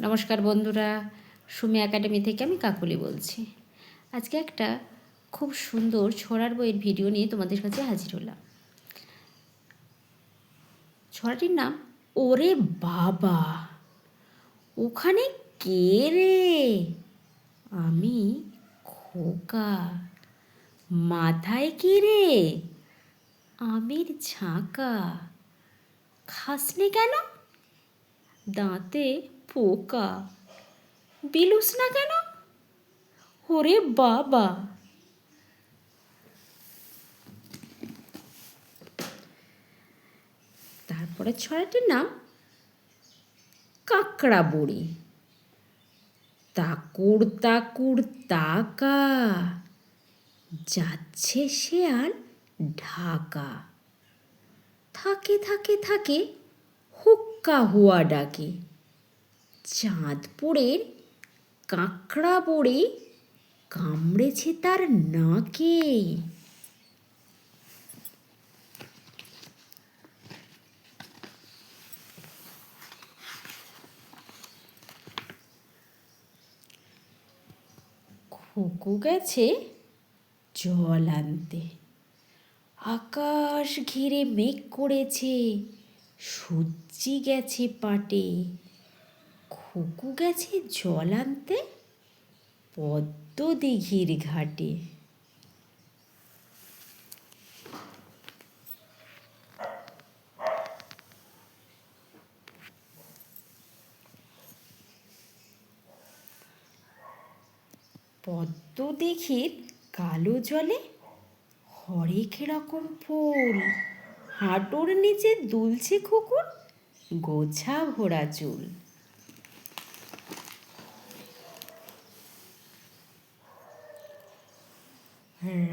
নমস্কার বন্ধুরা, সুমি একাডেমি থেকে আমি কাকলি বলছি। আজকে একটা খুব সুন্দর ছড়ার বইয়ের ভিডিও নিয়ে তোমাদের কাছে হাজির হলাম। ছড়াটির নাম ওরে বাবা, ওখানে কে রে? আমি খোকা, মাথায় কি রে? আমের ঝাঁকা, খাসনি কেন? দাঁতে পোকা, বিলুস না কেন? ওরে বাবা। তারপরে ছড়াটির নাম কাঁকড়া বুড়ি। তাকুর তাকুর তাকা, যাচ্ছে শেয়াল ঢাকা। থাকে থাকে থাকে, হুক্কা হুয়া ডাকে। চাঁদপুরের কাঁকড়া বুড়ি কামড়েছে তার নাকে। খুকু গেছে জল আনতে, আকাশ ঘিরে মেঘ করেছে, সূর্যি গেছে পাটে। খুকু গেছে জল আনতে পদ্ম দিঘির ঘাটে। পদ্ম দিঘির কালো জলে হরেক রকম ফুল, হাঁটুর নিচে দুলছে খুকুর গোছা ভরা চুল।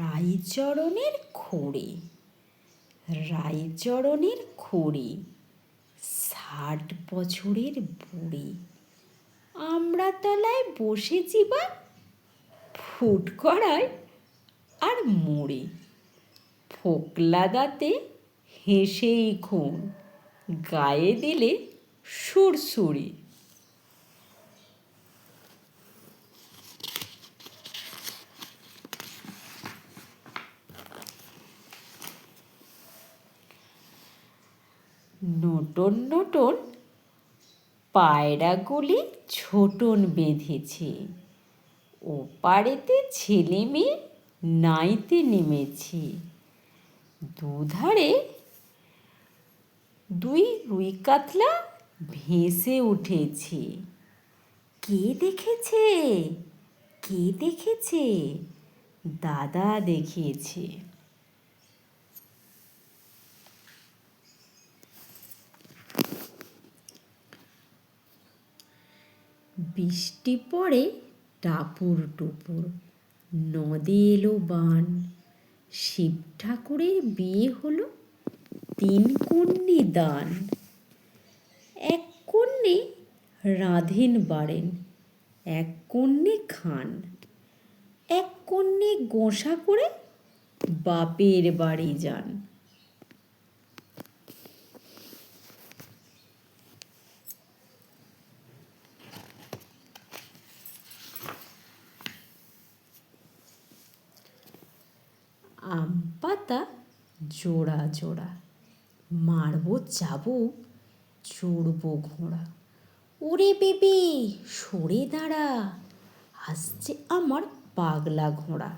রাইচরণের খড়ি, রাইচরণের খড়ি, 60 বছরের বুড়ি, আমরা তলায় বসেছি বা ফুট করায় আর মুড়ি। ফোকলা দাঁতে হেসেই খুন, গায়ে দিলে সুরসুরি। নটন নটন পায়রাগুলি ছোটন বেঁধেছে, ও পাড়েতে ছেলে মেয়ে নাইতে নেমেছে। দুধারে 2 রুই কাতলা ভেসে উঠেছে। কে দেখেছে? কে দেখেছে? দাদা দেখিয়েছে। বৃষ্টি পড়ে টাপুর টুপুর, নদে এলো বান। শিব ঠাকুরের বিয়ে হলো 3 কন্যে দান। 1 কন্যে রাঁধেন বাড়েন, 1 কন্যে খান, 1 কন্যে গোঁসা করে বাপের বাড়ি যান। আম পাতা জোড়া জোড়া, মারবো চাবুক চড়বো ঘোড়া। ওরে বেবি সরে দাঁড়া, আসছে আমার পাগলা ঘোড়া।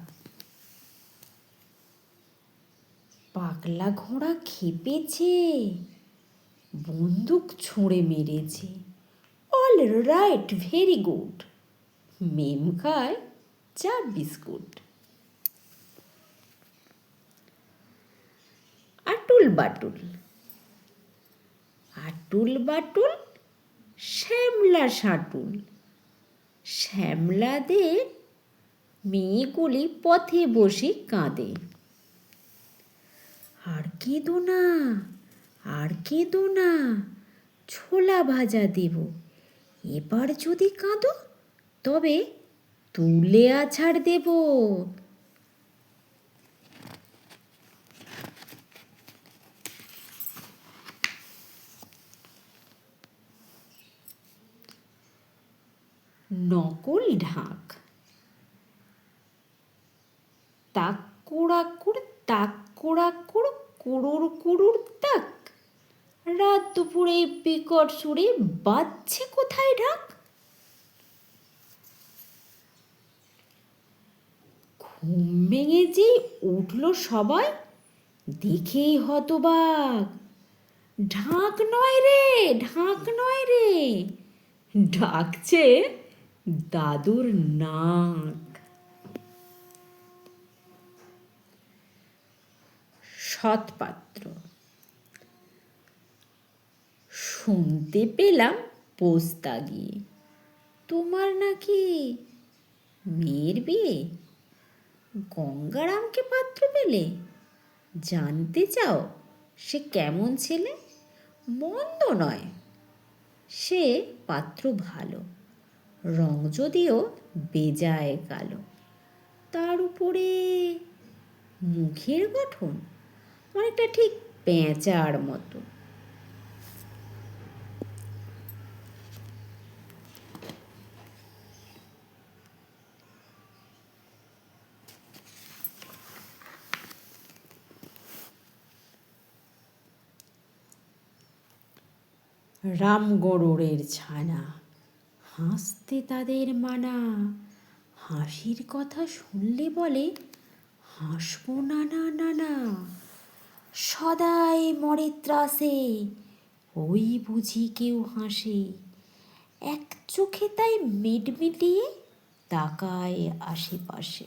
পাগলা ঘোড়া খেপেছে, বন্দুক ছুঁড়ে মেরেছে। অল রাইট, ভেরি গুড, মেম খায় চা বিস্কুট। আটুল বাটুল, আটুল বাটুল শ্যামলা সাটুল। শ্যামলাদের মেয়েগুলি পথে বসে কাঁদে। আর কেঁদো না, আর কেঁদো না, ছোলা ভাজা দেব। এবার যদি কাঁদো তবে তুলে আছাড় দেব। নকল ঢাক। তাক্কোড়াক্কুড় তাক্কোড়াক্কুড় কুড়ুর কুড়ুর তাক, রাত দুপুরে বিকট সুরে বাজছে কোথায় ঢাক। ঘুম ভেঙে যেই উঠল সবাই, দেখেই হতবাক, ঢাক নয় রে, ঢাক নয় রে, ডাকছে দাদুর নাক। সৎপাত্র। শুনতে পেলাম পোস্তা গিয়ে, তোমার নাকি মেয়ের বিয়ে। গঙ্গারামকে পাত্র পেলে, জানতে চাও সে কেমন ছেলে। মন্দ নয়, সে পাত্র ভালো, রং যদিও বেজায় কালো। তার উপরে মুখের গঠন অনেকটা ঠিক পেঁচার মতো। রামগরুড়ের ছানা, হাসতে তাদের মানা। হাসির কথা শুনলে বলে, হাসবো না না না না। সদাই মরে ত্রাসে, ওই বুঝি কেউ হাসে। এক চোখে তাই মিটমিটিয়ে তাকায় আশেপাশে।